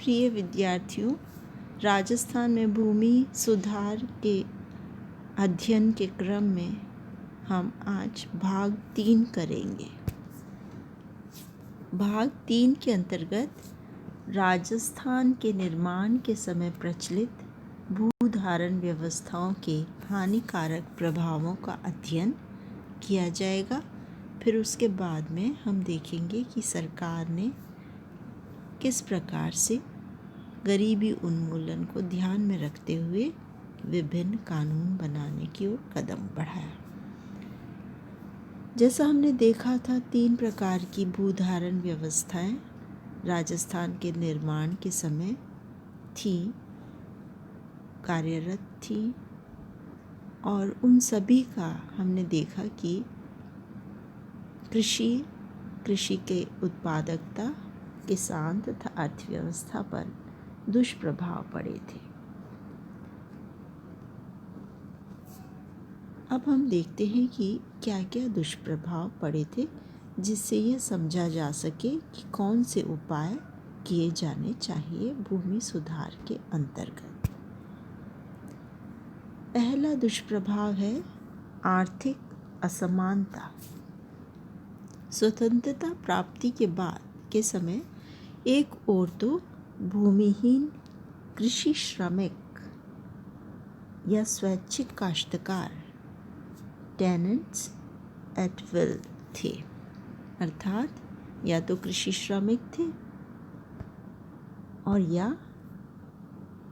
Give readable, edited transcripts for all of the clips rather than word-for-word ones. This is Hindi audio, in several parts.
प्रिय विद्यार्थियों, राजस्थान में भूमि सुधार के अध्ययन के क्रम में हम आज भाग 3 करेंगे। भाग 3 के अंतर्गत राजस्थान के निर्माण के समय प्रचलित भूधारण व्यवस्थाओं के हानिकारक प्रभावों का अध्ययन किया जाएगा। फिर उसके बाद में हम देखेंगे कि सरकार ने किस प्रकार से गरीबी उन्मूलन को ध्यान में रखते हुए विभिन्न कानून बनाने की ओर कदम बढ़ाया। जैसा हमने देखा था, 3 प्रकार की भूधारण व्यवस्थाएं राजस्थान के निर्माण के समय कार्यरत थी और उन सभी का हमने देखा कि कृषि के उत्पादकता, किसान तथा अर्थव्यवस्था पर दुष्प्रभाव पड़े थे। अब हम देखते हैं कि क्या क्या दुष्प्रभाव पड़े थे, जिससे यह समझा जा सके कि कौन से उपाय किए जाने चाहिए भूमि सुधार के अंतर्गत। पहला दुष्प्रभाव है आर्थिक असमानता। स्वतंत्रता प्राप्ति के बाद के समय एक ओर तो भूमिहीन कृषि श्रमिक या स्वैच्छिक काश्तकार टेनेंट्स एट विल थे, अर्थात या तो कृषि श्रमिक थे और या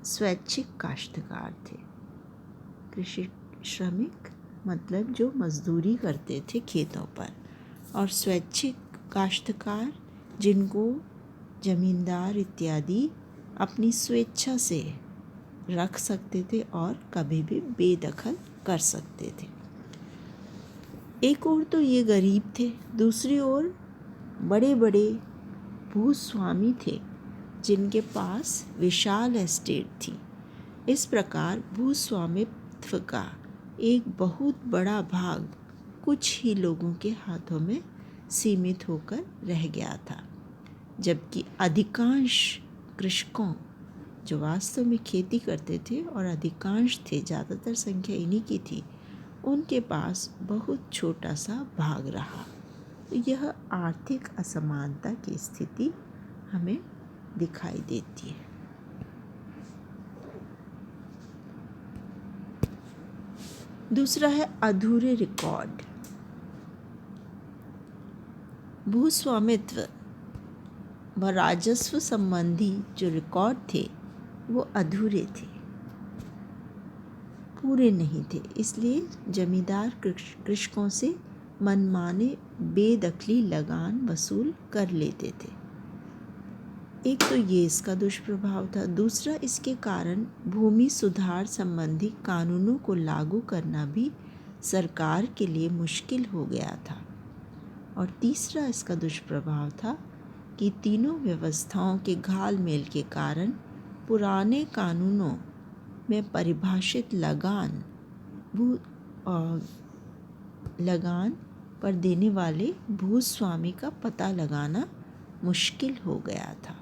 स्वैच्छिक काश्तकार थे। कृषि श्रमिक मतलब जो मजदूरी करते थे खेतों पर, और स्वैच्छिक काश्तकार जिनको जमींदार इत्यादि अपनी स्वेच्छा से रख सकते थे और कभी भी बेदखल कर सकते थे। एक ओर तो ये गरीब थे, दूसरी ओर बड़े बड़े भूस्वामी थे जिनके पास विशाल एस्टेट थी। इस प्रकार भूस्वामित्व का एक बहुत बड़ा भाग कुछ ही लोगों के हाथों में सीमित होकर रह गया था, जबकि अधिकांश कृषकों जो वास्तव में खेती करते थे और अधिकांश थे, ज़्यादातर संख्या इन्हीं की थी, उनके पास बहुत छोटा सा भाग रहा। तो यह आर्थिक असमानता की स्थिति हमें दिखाई देती है। दूसरा है अधूरे रिकॉर्ड। भूस्वामित्व व राजस्व संबंधी जो रिकॉर्ड थे वो अधूरे थे, पूरे नहीं थे। इसलिए जमींदार कृषकों से मनमाने बेदखली लगान वसूल कर लेते थे। एक तो ये इसका दुष्प्रभाव था। दूसरा, इसके कारण भूमि सुधार संबंधी कानूनों को लागू करना भी सरकार के लिए मुश्किल हो गया था। और तीसरा इसका दुष्प्रभाव था कि तीनों व्यवस्थाओं के घालमेल के कारण पुराने कानूनों में परिभाषित लगान पर देने वाले भूस्वामी का पता लगाना मुश्किल हो गया था।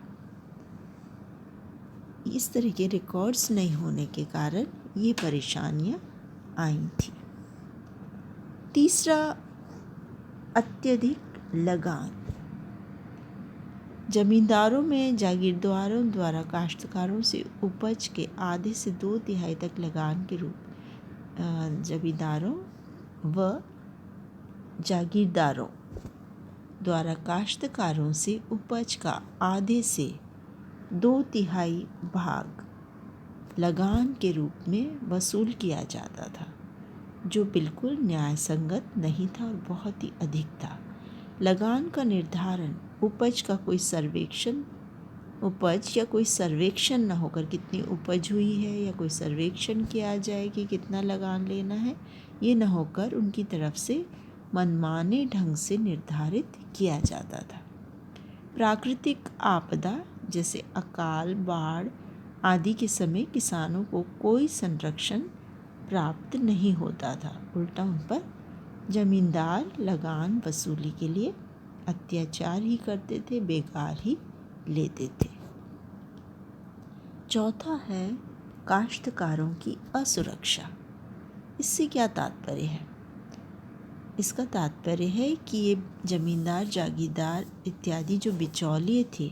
इस तरह के रिकॉर्ड्स नहीं होने के कारण ये परेशानियां आई थी। तीसरा, अत्यधिक लगान। जमींदारों में जागीरदारों द्वारा काश्तकारों से उपज के आधे से 2/3 तक लगान के रूप जमींदारों व जागीरदारों द्वारा काश्तकारों से उपज का आधे से 2/3 भाग लगान के रूप में वसूल किया जाता था, जो बिल्कुल न्यायसंगत नहीं था और बहुत ही अधिक था। लगान का निर्धारण उपज या कोई सर्वेक्षण न होकर कितनी उपज हुई है या कोई सर्वेक्षण किया जाए कि कितना लगान लेना है, ये न होकर उनकी तरफ से मनमाने ढंग से निर्धारित किया जाता था। प्राकृतिक आपदा जैसे अकाल, बाढ़ आदि के समय किसानों को कोई संरक्षण प्राप्त नहीं होता था। उल्टा उन पर जमींदार लगान वसूली के लिए अत्याचार ही करते थे, बेकार ही लेते थे। चौथा है काश्तकारों की असुरक्षा। इससे क्या तात्पर्य है? इसका तात्पर्य है कि ये जमींदार, जागीरदार इत्यादि जो बिचौलिए थे,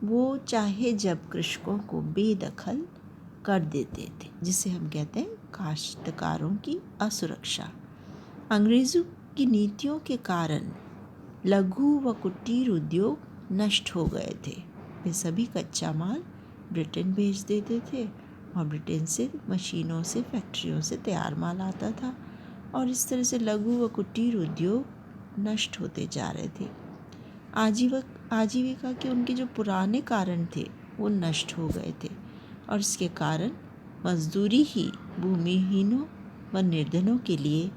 वो चाहे जब कृषकों को बेदखल कर देते थे, जिसे हम कहते हैं काश्तकारों की असुरक्षा। अंग्रेज़ों की नीतियों के कारण लघु व कुटीर उद्योग नष्ट हो गए थे। वे सभी कच्चा माल ब्रिटेन भेज देते थे और ब्रिटेन से मशीनों से, फैक्ट्रियों से तैयार माल आता था और इस तरह से लघु व कुटीर उद्योग नष्ट होते जा रहे थे। आजीविका के उनके जो पुराने कारण थे वो नष्ट हो गए थे और इसके कारण मजदूरी ही भूमिहीनों व निर्धनों के लिए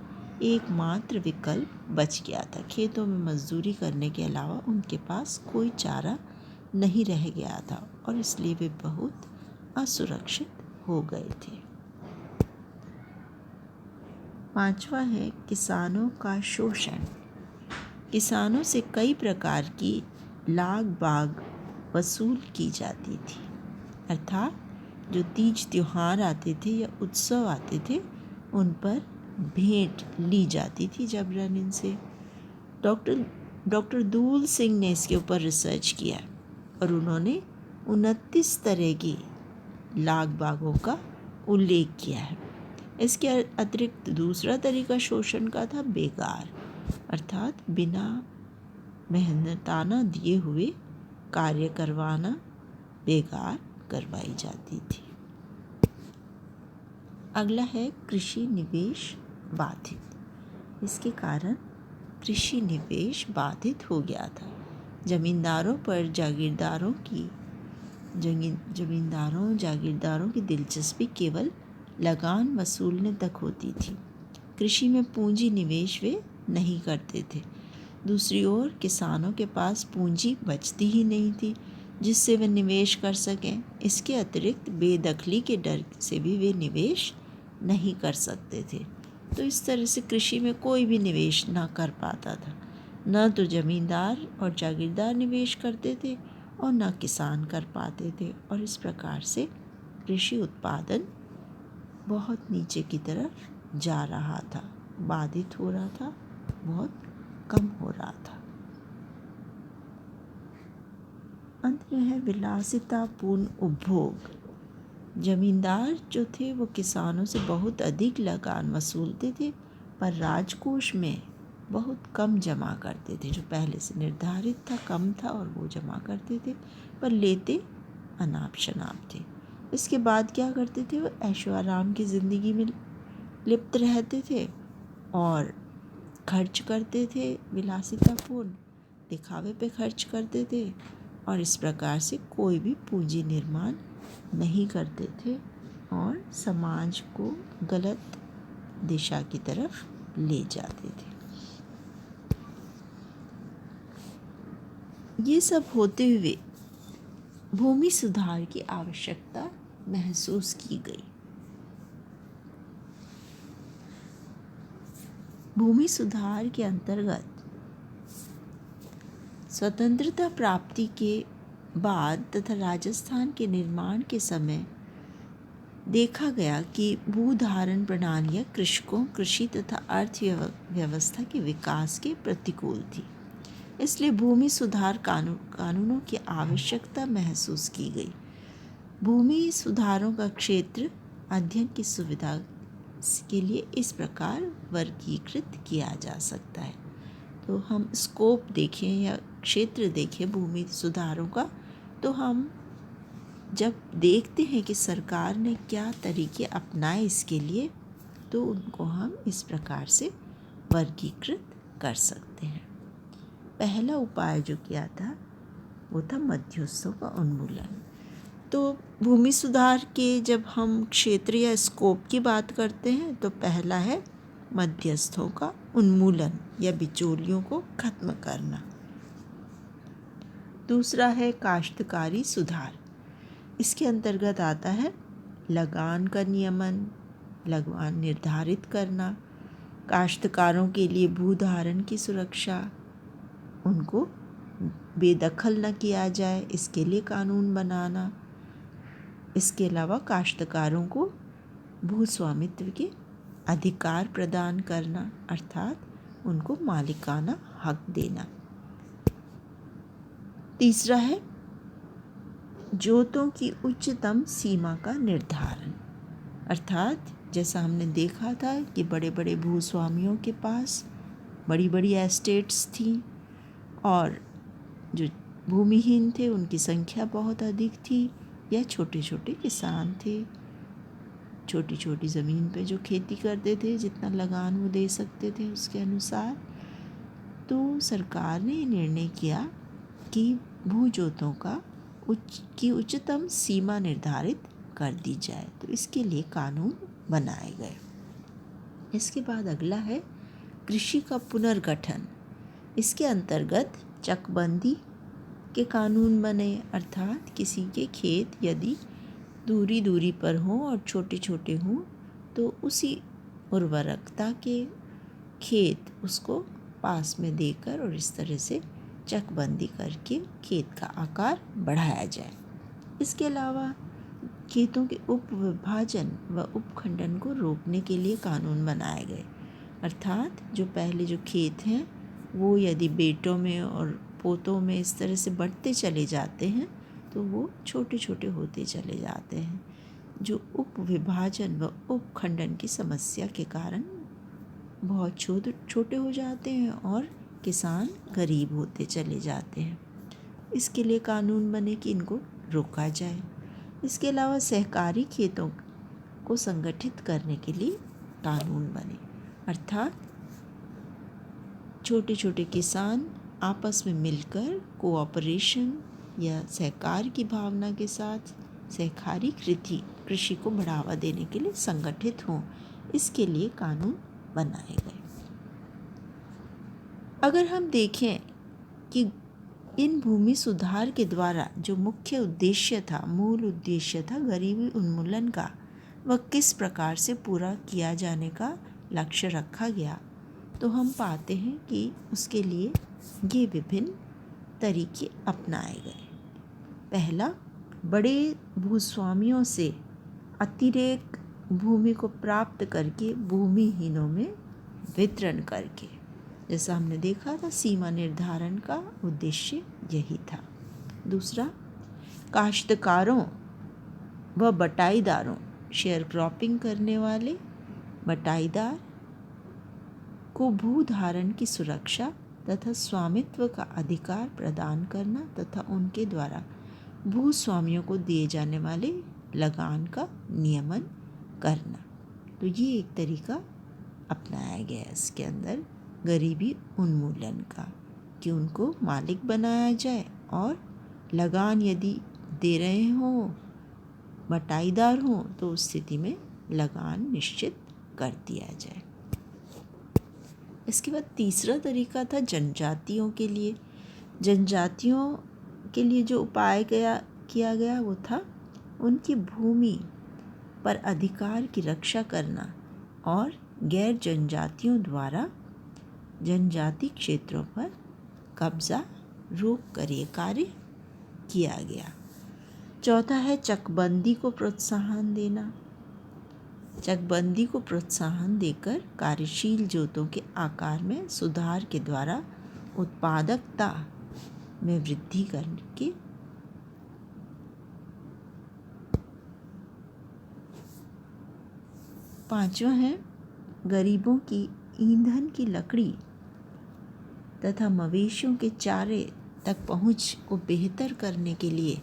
एकमात्र विकल्प बच गया था। खेतों में मजदूरी करने के अलावा उनके पास कोई चारा नहीं रह गया था और इसलिए वे बहुत असुरक्षित हो गए थे। पांचवा है किसानों का शोषण। किसानों से कई प्रकार की लाग बाग वसूल की जाती थी, अर्थात जो तीज त्योहार आते थे या उत्सव आते थे उन पर भेंट ली जाती थी जबरन इनसे। डॉक्टर दूल सिंह ने इसके ऊपर रिसर्च किया और उन्होंने 29 तरह की लाग बागों का उल्लेख किया है। इसके अतिरिक्त दूसरा तरीका शोषण का था बेगार, अर्थात बिना मेहनताना दिए हुए कार्य करवाना, बेगार करवाई जाती थी। अगला है कृषि निवेश बाधित। इसके कारण कृषि निवेश बाधित हो गया था। जमींदारों जागीरदारों की दिलचस्पी केवल लगान वसूलने तक होती थी। कृषि में पूंजी निवेश वे नहीं करते थे। दूसरी ओर किसानों के पास पूंजी बचती ही नहीं थी जिससे वे निवेश कर सकें। इसके अतिरिक्त बेदखली के डर से भी वे निवेश नहीं कर सकते थे। तो इस तरह से कृषि में कोई भी निवेश ना कर पाता था। न तो जमींदार और जागीरदार निवेश करते थे और न किसान कर पाते थे और इस प्रकार से कृषि उत्पादन बहुत नीचे की तरफ जा रहा था, बाधित हो रहा था, बहुत कम हो रहा था। अंत में है विलासितापूर्ण उपभोग। जमींदार जो थे वो किसानों से बहुत अधिक लगान वसूलते थे पर राजकोष में बहुत कम जमा करते थे। जो पहले से निर्धारित था कम था और वो जमा करते थे पर लेते अनाप शनाप थे। इसके बाद क्या करते थे, वो ऐशो आराम की ज़िंदगी में लिप्त रहते थे और खर्च करते थे, विलासितापूर्ण दिखावे पे खर्च करते थे और इस प्रकार से कोई भी पूंजी निर्माण नहीं करते थे और समाज को गलत दिशा की तरफ ले जाते थे। ये सब होते हुए भूमि सुधार की आवश्यकता महसूस की गई। भूमि सुधार के अंतर्गत स्वतंत्रता प्राप्ति के बाद तथा राजस्थान के निर्माण के समय देखा गया कि भूधारण प्रणालियाँ कृषकों, कृषि तथा अर्थव्यवस्था के विकास के प्रतिकूल थी। इसलिए भूमि सुधार कानूनों की आवश्यकता महसूस की गई। भूमि सुधारों का क्षेत्र अध्ययन की सुविधा के लिए इस प्रकार वर्गीकृत किया जा सकता है। तो हम स्कोप देखें या क्षेत्र देखें भूमि सुधारों का, तो हम जब देखते हैं कि सरकार ने क्या तरीके अपनाए इसके लिए, तो उनको हम इस प्रकार से वर्गीकृत कर सकते हैं। पहला उपाय जो किया था वो था मध्यस्थों का उन्मूलन। तो भूमि सुधार के जब हम क्षेत्र या स्कोप की बात करते हैं तो पहला है मध्यस्थों का उन्मूलन या बिचौलियों को खत्म करना। दूसरा है काश्तकारी सुधार। इसके अंतर्गत आता है लगान का नियमन, लगान निर्धारित करना, काश्तकारों के लिए भूधारण की सुरक्षा, उनको बेदखल न किया जाए इसके लिए कानून बनाना, इसके अलावा काश्तकारों को भूस्वामित्व के अधिकार प्रदान करना, अर्थात उनको मालिकाना हक देना। तीसरा है जोतों की उच्चतम सीमा का निर्धारण, अर्थात जैसा हमने देखा था कि बड़े बड़े भूस्वामियों के पास बड़ी बड़ी एस्टेट्स थी और जो भूमिहीन थे उनकी संख्या बहुत अधिक थी, या छोटे छोटे किसान थे, छोटी छोटी ज़मीन पे जो खेती करते थे, जितना लगान वो दे सकते थे उसके अनुसार। तो सरकार ने निर्णय किया कि भूजोतों की उच्चतम सीमा निर्धारित कर दी जाए, तो इसके लिए कानून बनाए गए। इसके बाद अगला है कृषि का पुनर्गठन। इसके अंतर्गत चकबंदी के कानून बने, अर्थात किसी के खेत यदि दूरी दूरी पर हों और छोटे छोटे हों तो उसी उर्वरकता के खेत उसको पास में देकर और इस तरह से चकबंदी करके खेत का आकार बढ़ाया जाए। इसके अलावा खेतों के उपविभाजन व उपखंडन को रोकने के लिए कानून बनाए गए, अर्थात जो पहले जो खेत हैं वो यदि बेटों में और पोतों में इस तरह से बढ़ते चले जाते हैं तो वो छोटे छोटे होते चले जाते हैं, जो उपविभाजन व उपखंडन की समस्या के कारण बहुत छोटे हो जाते हैं और किसान गरीब होते चले जाते हैं। इसके लिए कानून बने कि इनको रोका जाए। इसके अलावा सहकारी खेतों को संगठित करने के लिए कानून बने, अर्थात छोटे छोटे किसान आपस में मिलकर कोऑपरेशन या सहकार की भावना के साथ सहकारी कृषि को बढ़ावा देने के लिए संगठित हों, इसके लिए कानून बनाए गए। अगर हम देखें कि इन भूमि सुधार के द्वारा जो मुख्य उद्देश्य था, मूल उद्देश्य था गरीबी उन्मूलन का, वह किस प्रकार से पूरा किया जाने का लक्ष्य रखा गया, तो हम पाते हैं कि उसके लिए ये विभिन्न तरीके अपनाए गए। पहला, बड़े भूस्वामियों से अतिरेक भूमि को प्राप्त करके भूमिहीनों में वितरण करके, जैसा हमने देखा था सीमा निर्धारण का उद्देश्य यही था। दूसरा, काश्तकारों व बटाईदारों, शेयर क्रॉपिंग करने वाले बटाईदार को भूधारण की सुरक्षा तथा स्वामित्व का अधिकार प्रदान करना तथा उनके द्वारा भूस्वामियों को दिए जाने वाले लगान का नियमन करना। तो ये एक तरीका अपनाया गया है इसके अंदर गरीबी उन्मूलन का, कि उनको मालिक बनाया जाए और लगान यदि दे रहे हों, बटाईदार हों, तो उस स्थिति में लगान निश्चित कर दिया जाए। इसके बाद तीसरा तरीका था जनजातियों के लिए। जनजातियों के लिए जो उपाय किया गया वो था उनकी भूमि पर अधिकार की रक्षा करना और गैर जनजातियों द्वारा जनजाति क्षेत्रों पर कब्जा रोक कर ये कार्य किया गया। चौथा है चकबंदी को प्रोत्साहन देना। चकबंदी को प्रोत्साहन देकर कार्यशील जोतों के आकार में सुधार के द्वारा उत्पादकता में वृद्धि करके पांचवा है गरीबों की ईंधन की लकड़ी तथा मवेशियों के चारे तक पहुंच को बेहतर करने के लिए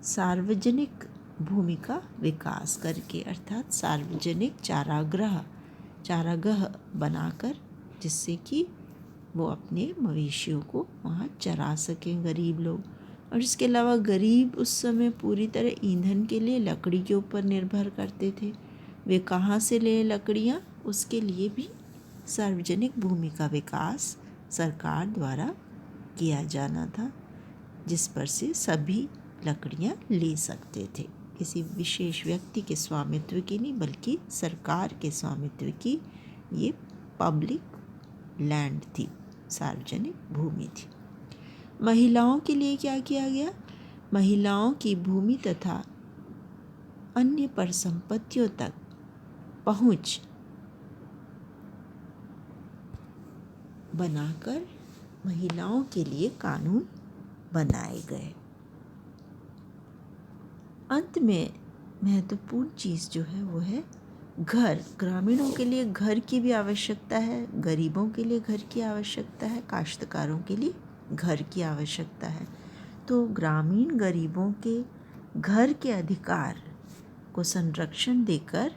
सार्वजनिक भूमि का विकास करके, अर्थात सार्वजनिक चारागाह बनाकर, जिससे कि वो अपने मवेशियों को वहाँ चरा सकें गरीब लोग। और इसके अलावा गरीब उस समय पूरी तरह ईंधन के लिए लकड़ी के ऊपर निर्भर करते थे। वे कहाँ से ले लकड़ियाँ, उसके लिए भी सार्वजनिक भूमि का विकास सरकार द्वारा किया जाना था, जिस पर से सभी लकड़ियाँ ले सकते थे। किसी विशेष व्यक्ति के स्वामित्व की नहीं, बल्कि सरकार के स्वामित्व की ये पब्लिक लैंड थी, सार्वजनिक भूमि थी। महिलाओं के लिए क्या किया गया? महिलाओं की भूमि तथा अन्य परिसंपत्तियों तक पहुंच बनाकर महिलाओं के लिए कानून बनाए गए। अंत में महत्वपूर्ण चीज़ जो है वो है घर। ग्रामीणों के लिए घर की भी आवश्यकता है, गरीबों के लिए घर की आवश्यकता है, काश्तकारों के लिए घर की आवश्यकता है। तो ग्रामीण गरीबों के घर के अधिकार को संरक्षण देकर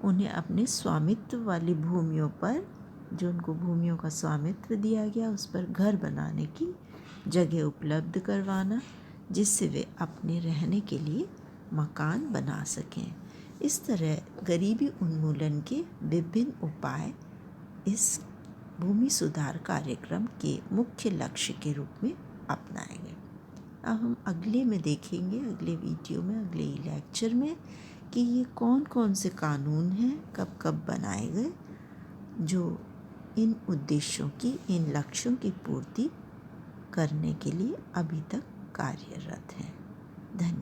उन्हें अपने स्वामित्व वाली भूमियों पर, जो उनको भूमियों का स्वामित्व दिया गया, उस पर घर बनाने की जगह उपलब्ध करवाना, जिससे वे अपने रहने के लिए मकान बना सकें। इस तरह गरीबी उन्मूलन के विभिन्न उपाय इस भूमि सुधार कार्यक्रम के मुख्य लक्ष्य के रूप में अपनाए गए। अब हम अगले में देखेंगे, अगले वीडियो में, अगले लेक्चर में, कि ये कौन कौन से कानून हैं, कब कब बनाए गए, जो इन उद्देश्यों की, इन लक्ष्यों की पूर्ति करने के लिए अभी तक कार्यरत हैं। धन्यवाद।